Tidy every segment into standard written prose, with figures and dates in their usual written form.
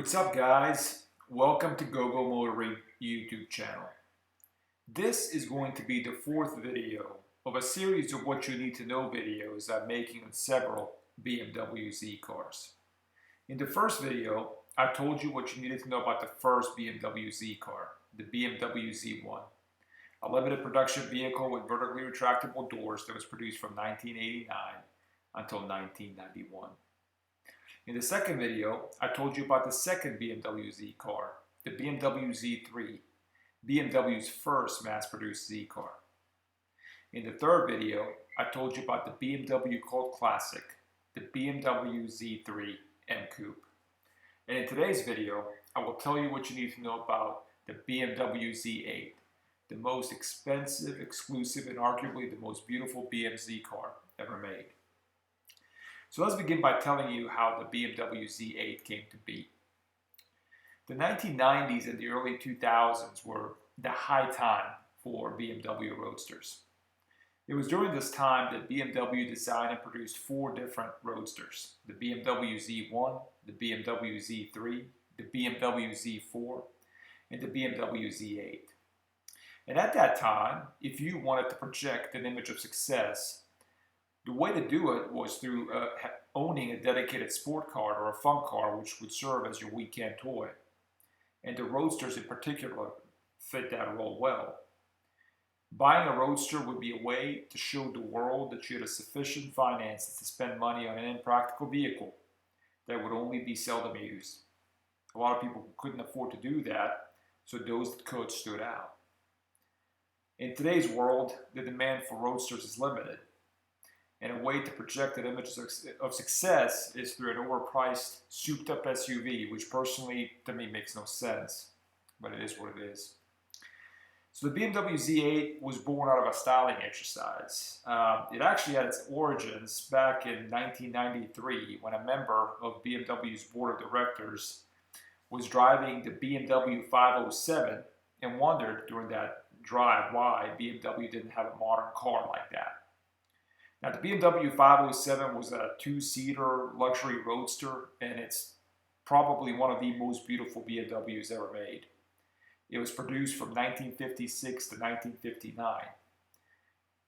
What's up, guys? Welcome to GoGo Motoring YouTube channel. This is going to be the fourth video of a series of what you need to know videos I'm making on several BMW Z cars. In the first video, I told you what you needed to know about the first BMW Z car, the BMW Z1, a limited production vehicle with vertically retractable doors that was produced from 1989 until 1991. In the second video, I told you about the second BMW Z car, the BMW Z3, BMW's first mass-produced Z car. In the third video, I told you about the BMW cult classic, the BMW Z3 M Coupe. And in today's video, I will tell you what you need to know about the BMW Z8, the most expensive, exclusive, and arguably the most beautiful BMZ car ever made. So let's begin by telling you how the BMW Z8 came to be. The 1990s and the early 2000s were the high time for BMW Roadsters. It was during this time that BMW designed and produced four different Roadsters: the BMW Z1, the BMW Z3, the BMW Z4, and the BMW Z8. And at that time, if you wanted to project an image of success, the way to do it was through owning a dedicated sport car or a fun car, which would serve as your weekend toy. And the Roadsters in particular fit that role well. Buying a Roadster would be a way to show the world that you had sufficient finances to spend money on an impractical vehicle that would only be seldom used. A lot of people couldn't afford to do that, so those that could stood out. In today's world, the demand for Roadsters is limited. And a way to project an image of success is through an overpriced, souped-up SUV, which personally, to me, makes no sense. But it is what it is. So the BMW Z8 was born out of a styling exercise. It actually had its origins back in 1993 when a member of BMW's board of directors was driving the BMW 507 and wondered during that drive why BMW didn't have a modern car like that. Now, the BMW 507 was a two-seater luxury roadster, and it's probably one of the most beautiful BMWs ever made. It was produced from 1956 to 1959.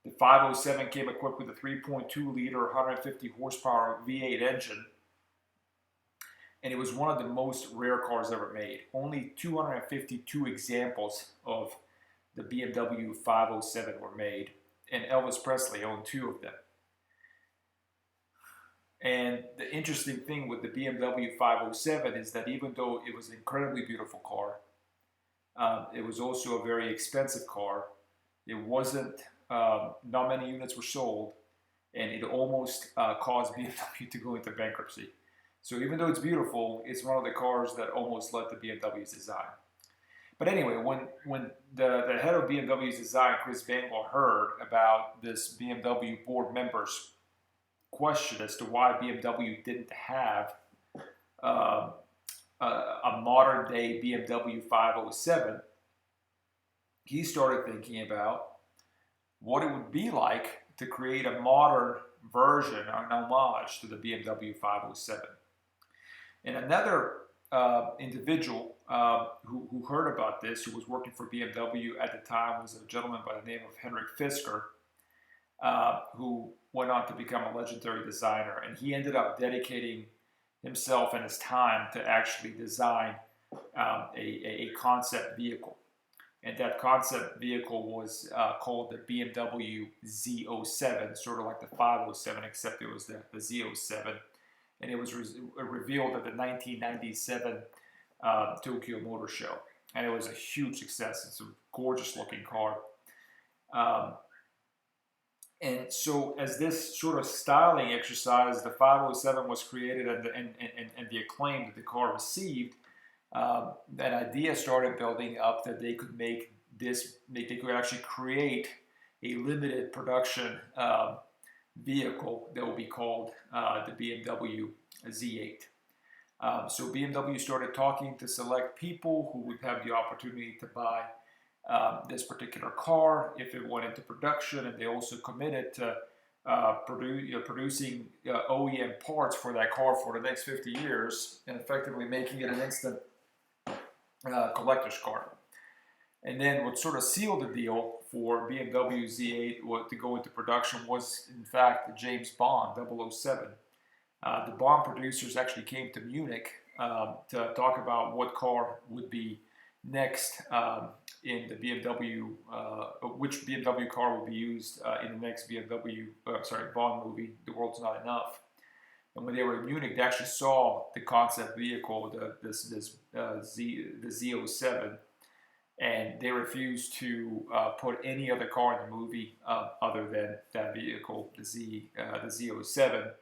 The 507 came equipped with a 3.2-liter, 150 horsepower V8 engine, and it was one of the most rare cars ever made. Only 252 examples of the BMW 507 were made, and Elvis Presley owned two of them. And the interesting thing with the BMW 507 is that even though it was an incredibly beautiful car, it was also a very expensive car. It wasn't, not many units were sold, and it almost caused BMW to go into bankruptcy. So even though it's beautiful, it's one of the cars that almost led to BMW's design. But anyway, when the head of BMW's design, Chris Bangor, heard about this BMW board member's question as to why BMW didn't have a modern-day BMW 507, he started thinking about what it would be like to create a modern version, an homage to the BMW 507. And another individual who heard about this, who was working for BMW at the time, was a gentleman by the name of Henrik Fisker, who went on to become a legendary designer. And he ended up dedicating himself and his time to actually design a concept vehicle. And that concept vehicle was called the BMW Z07, sort of like the 507, except it was the Z07. And it was revealed at the 1997 Tokyo Motor Show. And it was a huge success. It's a gorgeous looking car. And so as this sort of styling exercise, the 507 was created and the acclaim that the car received, that idea started building up that they could make this, they could actually create a limited production vehicle that will be called the BMW Z8. So BMW started talking to select people who would have the opportunity to buy this particular car if it went into production, and they also committed to producing OEM parts for that car for the next 50 years and effectively making it an instant collector's car. And then what sort of sealed the deal for BMW Z8 to go into production was, in fact, James Bond 007. The Bond producers actually came to Munich to talk about what car would be next in the BMW, which BMW car would be used in the next Bond movie, The World's Not Enough. And when they were in Munich, they actually saw the concept vehicle, the Z07, and they refused to put any other car in the movie other than that vehicle, the Z07.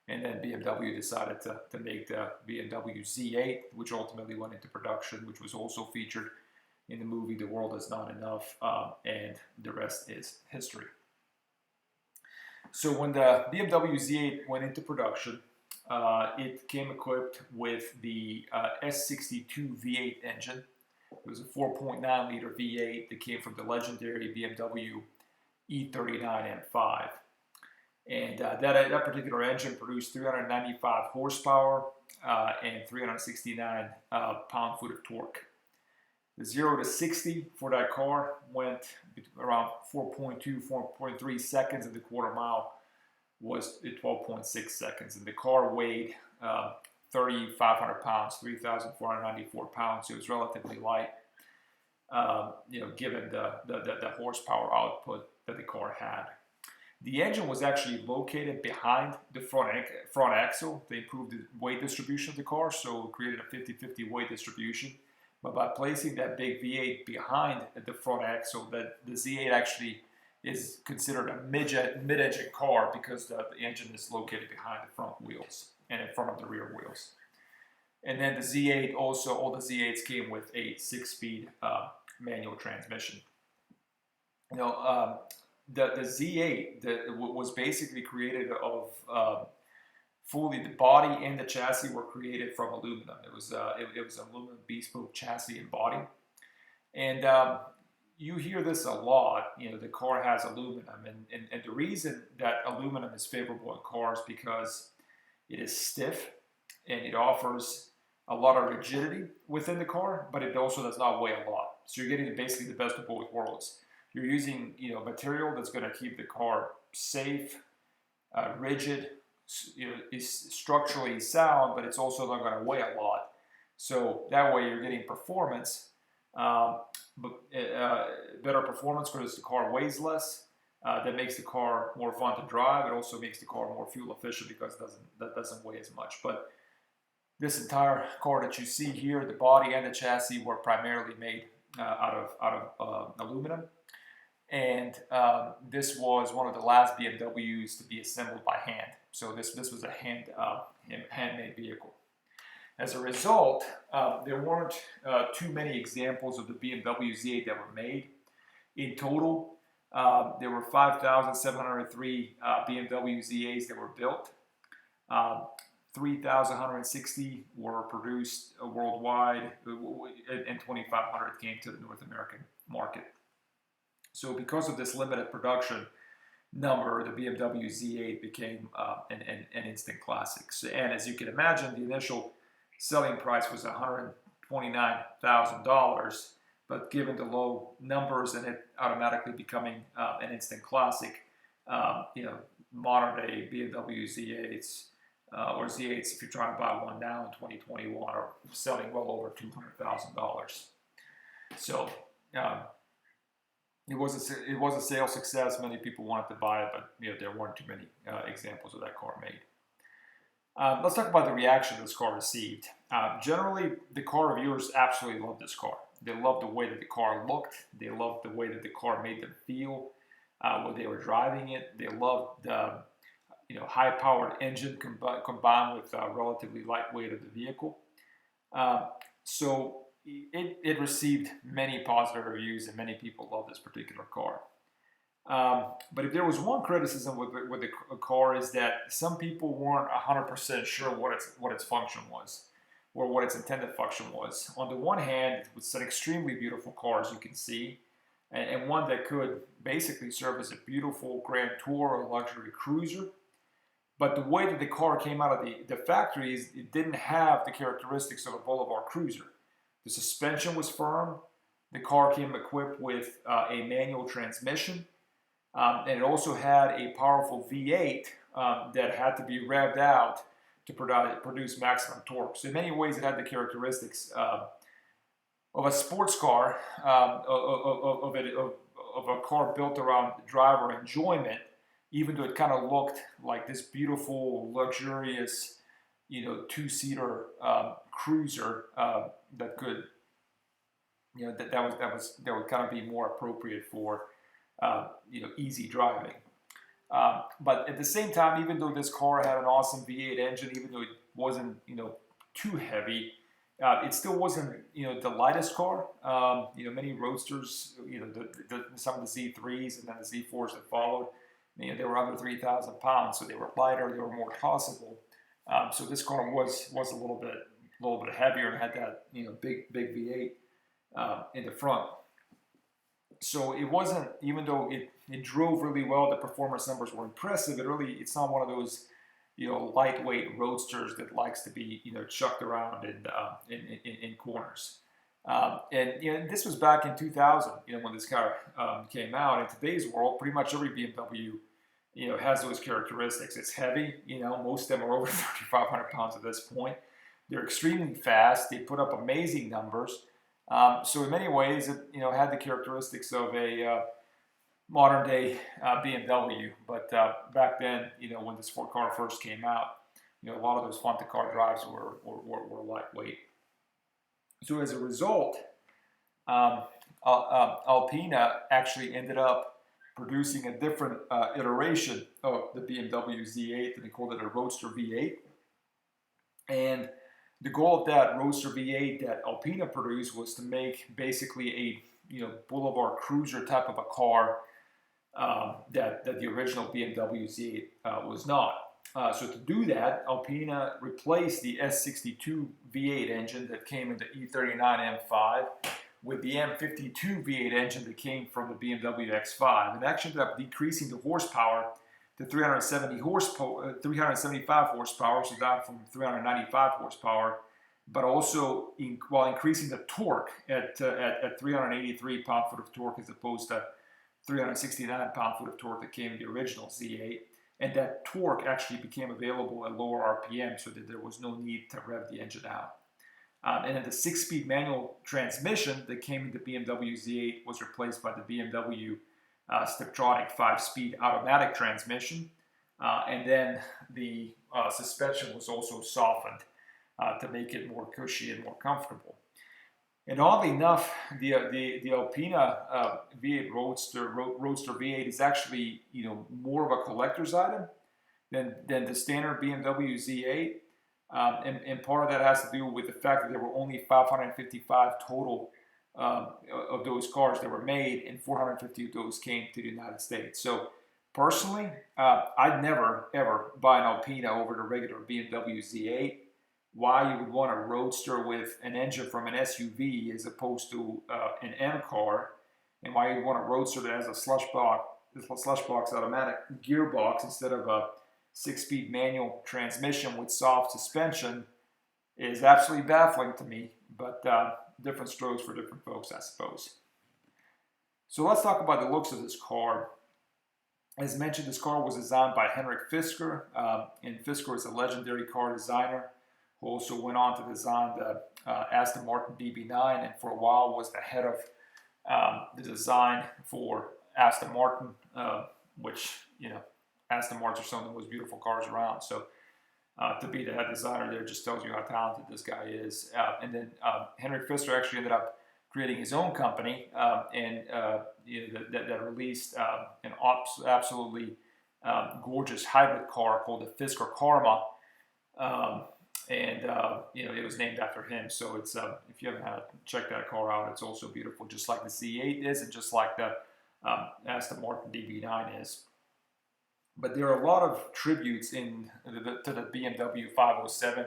And then BMW decided to make the BMW Z8, which ultimately went into production, which was also featured in the movie The World Is Not Enough, and the rest is history. So when the BMW Z8 went into production, it came equipped with the S62 V8 engine. It was a 4.9 liter V8 that came from the legendary BMW E39 M5. And that particular engine produced 395 horsepower and 369 pound-foot of torque. The 0 to 60 for that car went around 4.2, 4.3 seconds, and the quarter mile was 12.6 seconds. And the car weighed 3,500 pounds, 3,494 pounds. So it was relatively light, given the horsepower output that the car had. The engine was actually located behind the front axle. They improved the weight distribution of the car, so it created a 50-50 weight distribution. But by placing that big V8 behind the front axle, the Z8 actually is considered a mid-engine car because the engine is located behind the front wheels and in front of the rear wheels. And then the Z8 also, all the Z8s came with a 6-speed manual transmission. The Z8 was basically created of fully, the body and the chassis were created from aluminum. It was an aluminum bespoke chassis and body. And you hear this a lot, the car has aluminum. And the reason that aluminum is favorable in cars because it is stiff and it offers a lot of rigidity within the car, but it also does not weigh a lot. So you're getting basically the best of both worlds. You're using material that's going to keep the car safe, rigid, is structurally sound, but it's also not going to weigh a lot. So that way you're getting performance, better performance because the car weighs less. That makes the car more fun to drive. It also makes the car more fuel efficient because that doesn't weigh as much. But this entire car that you see here, the body and the chassis were primarily made out of aluminum. And this was one of the last BMWs to be assembled by hand. So this was a handmade vehicle. As a result, there weren't too many examples of the BMW Z8 that were made. In total, there were 5,703 BMW Z8s that were built. 3,160 were produced worldwide, and 2,500 came to the North American market. So because of this limited production number, the BMW Z8 became an instant classic. So, and as you can imagine, the initial selling price was $129,000, but given the low numbers and it automatically becoming an instant classic, modern day BMW Z8s or Z8s, if you're trying to buy one now in 2021, are selling well over $200,000. So it was a sales success. Many people wanted to buy it, but there weren't too many examples of that car made. Let's talk about the reaction this car received. Generally, the car reviewers absolutely loved this car. They loved the way that the car looked. They loved the way that the car made them feel when they were driving it. They loved the high-powered engine combined with relatively light weight of the vehicle. So it received many positive reviews, and many people love this particular car. But if there was one criticism with the car, is that some people weren't 100% sure what its function was, or what its intended function was. On the one hand, it's an extremely beautiful car, as you can see. and one that could basically serve as a beautiful Grand Tour or luxury cruiser. But the way that the car came out of the factory is it didn't have the characteristics of a Boulevard cruiser. The suspension was firm. The car came equipped with a manual transmission. And it also had a powerful V8 that had to be revved out to produce maximum torque. So in many ways, it had the characteristics of a sports car, of a car built around driver enjoyment, even though it kind of looked like this beautiful, luxurious, two-seater cruiser that could, that would kind of be more appropriate for, easy driving. But at the same time, even though this car had an awesome V8 engine, even though it wasn't, too heavy, it still wasn't, the lightest car. Many roadsters, some of the Z3s and then the Z4s that followed, they were under 3,000 pounds, so they were lighter, they were more tossable. So this car was a little bit heavier and had that, big V8 in the front. So it wasn't, even though it drove really well, the performance numbers were impressive. It's not one of those, lightweight roadsters that likes to be, chucked around in corners. And this was back in 2000, when this car came out. In today's world, pretty much every BMW, has those characteristics. It's heavy, most of them are over 3,500 pounds at this point. They're extremely fast. They put up amazing numbers. So in many ways, it had the characteristics of a modern day BMW. But back then, when this Ford car first came out, a lot of those front-to-car drives were lightweight. So as a result, Alpina actually ended up producing a different iteration of the BMW Z8, and they called it a Roadster V8. And the goal of that Roadster V8 that Alpina produced was to make basically a boulevard cruiser type of a car that the original BMW Z8 was not. So to do that, Alpina replaced the S62 V8 engine that came in the E39 M5 with the M52 V8 engine that came from the BMW X5, and actually ended up decreasing the horsepower to 375 horsepower, so down from 395 horsepower, but also while increasing the torque at 383 pound-foot of torque as opposed to 369 pound-foot of torque that came in the original Z8. And that torque actually became available at lower RPM, so that there was no need to rev the engine out. And then the 6-speed manual transmission that came in the BMW Z8 was replaced by the BMW Steptronic 5-speed automatic transmission. And then the suspension was also softened to make it more cushy and more comfortable. And oddly enough, the Alpina V8 Roadster V8 is actually more of a collector's item than the standard BMW Z8, and part of that has to do with the fact that there were only 555 total of those cars that were made, and 450 of those came to the United States. So personally, I'd never ever buy an Alpina over the regular BMW Z8. Why you would want a roadster with an engine from an SUV as opposed to an M car, and why you want a roadster that has a slush box automatic gearbox instead of a 6-speed manual transmission with soft suspension is absolutely baffling to me, but different strokes for different folks, I suppose. So let's talk about the looks of this car. As mentioned, this car was designed by Henrik Fisker, and Fisker is a legendary car designer who also went on to design the Aston Martin DB9, and for a while was the head of the design for Aston Martin, which, Aston Martins are some of the most beautiful cars around. So to be the head designer there just tells you how talented this guy is. And then Henrik Fisker actually ended up creating his own company that released an absolutely gorgeous hybrid car called the Fisker Karma. It was named after him. So it's if you haven't had check that car out, it's also beautiful, just like the Z8 is, and just like the Aston Martin DB9 is. But there are a lot of tributes to the BMW 507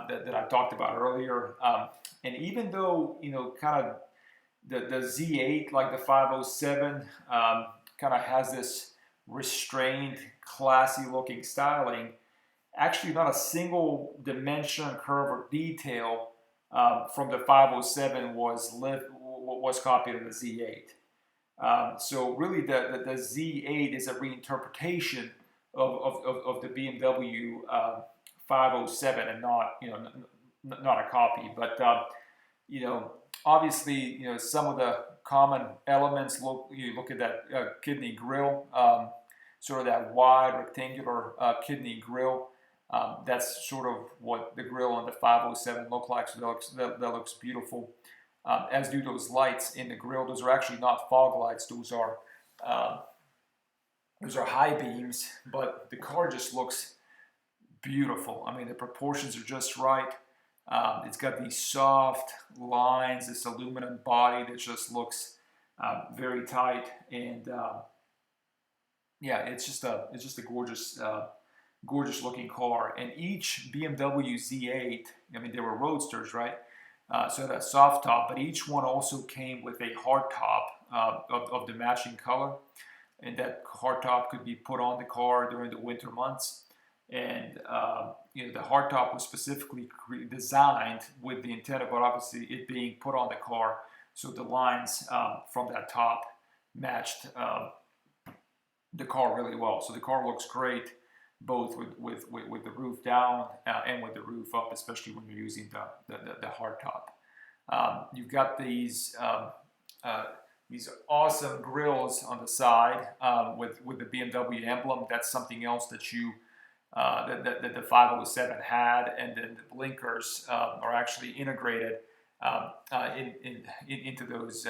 that I talked about earlier. And even though the Z8, like the 507, kind of has this restrained, classy looking styling. Actually, not a single dimension, curve, or detail from the 507 was copied in the Z8. So really, the Z8 is a reinterpretation of the BMW 507, and not, not a copy. But you know, obviously, some of the common elements. You look at that kidney grille, sort of that wide rectangular kidney grille. That's sort of what the grille on the 507 look like. So that looks beautiful. As do those lights in the grille. Those are actually not fog lights. Those are high beams. But the car just looks beautiful. I mean, the proportions are just right. It's got these soft lines, this aluminum body that just looks very tight, and yeah, it's just a gorgeous, gorgeous looking car. And each BMW Z8, I mean, they were roadsters, right? So that soft top, but each one also came with a hard top of the matching color, and that hard top could be put on the car during the winter months. And the hard top was specifically designed with the intent of obviously it being put on the car, so the lines from that top matched the car really well. So the car looks great, both with the roof down and with the roof up, especially when you're using the hard top. You've got these awesome grills on the side with the BMW emblem. That's something else that that the 507 had, and then the blinkers are actually integrated into those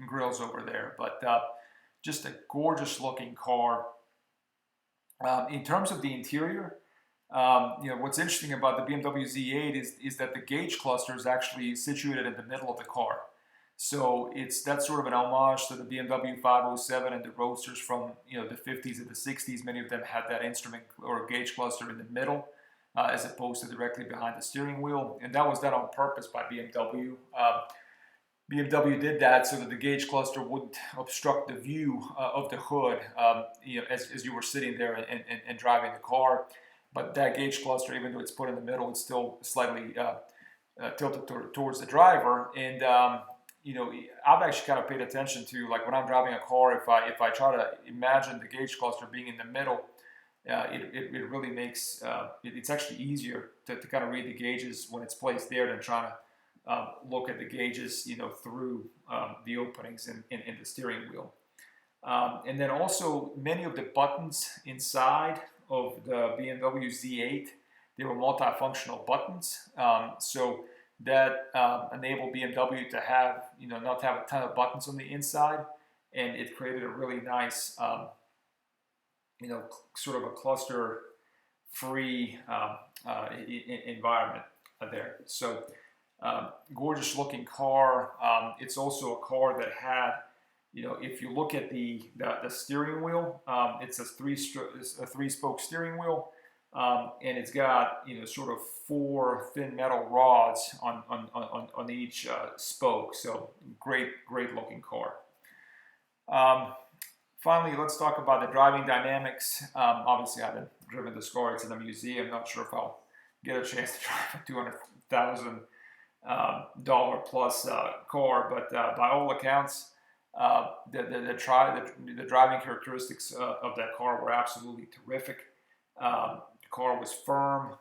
grills over there. But just a gorgeous looking car. In terms of the interior, what's interesting about the BMW Z8 is that the gauge cluster is actually situated in the middle of the car. So that's sort of an homage to the BMW 507 and the roadsters from the 50s and the 60s. Many of them had that instrument or gauge cluster in the middle, as opposed to directly behind the steering wheel, and that was done on purpose by BMW. BMW did that so that the gauge cluster wouldn't obstruct the view of the hood, as you were sitting there and driving the car. But that gauge cluster, even though it's put in the middle, it's still slightly tilted towards the driver. And I've actually kind of paid attention to, like, when I'm driving a car, if I try to imagine the gauge cluster being in the middle, it really makes it's actually easier to kind of read the gauges when it's placed there than trying to look at the gauges, through the openings in the steering wheel. And then also many of the buttons inside of the BMW Z8, they were multifunctional buttons. So that enabled BMW to have, not to have a ton of buttons on the inside, and it created a really nice, sort of a cluster-free environment there. So. Gorgeous looking car. It's also a car that had, if you look at the steering wheel, it's a three-spoke steering wheel, and it's got sort of 4 thin metal rods on each spoke. So great looking car. Finally, let's talk about the driving dynamics. Obviously, I haven't driven this car. It's in a museum. Not sure if I'll get a chance to drive a $200,000 plus car, but by all accounts, the driving characteristics of that car were absolutely terrific. The car was firm.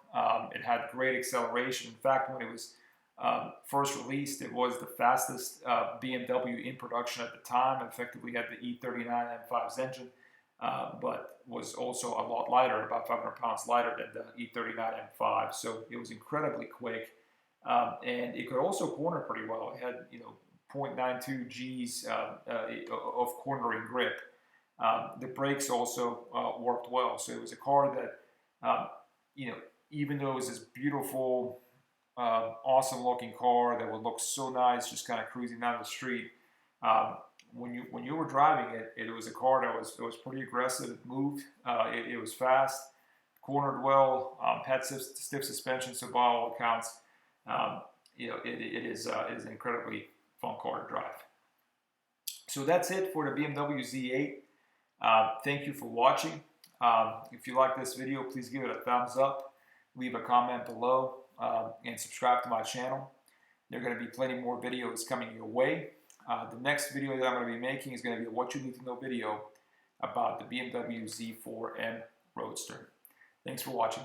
It had great acceleration. In fact, when it was first released, it was the fastest BMW in production at the time. It effectively had the E39 M5's engine, but was also a lot lighter, about 500 pounds lighter than the E39 M5. So it was incredibly quick. And it could also corner pretty well. It had, 0.92 Gs of cornering grip. The brakes also worked well. So it was a car that, even though it was this beautiful, awesome looking car that would look so nice just kind of cruising down the street, when you were driving it, it was a car that was pretty aggressive. It moved. It was fast, cornered well, had stiff suspension. So by all accounts, it is an incredibly fun car to drive. So that's it for the BMW Z8. Thank you for watching. If you like this video, please give it a thumbs up, leave a comment below, and subscribe to my channel. There are going to be plenty more videos coming your way. The next video that I'm going to be making is going to be a what you need to know video about the BMW Z4M Roadster. Thanks for watching.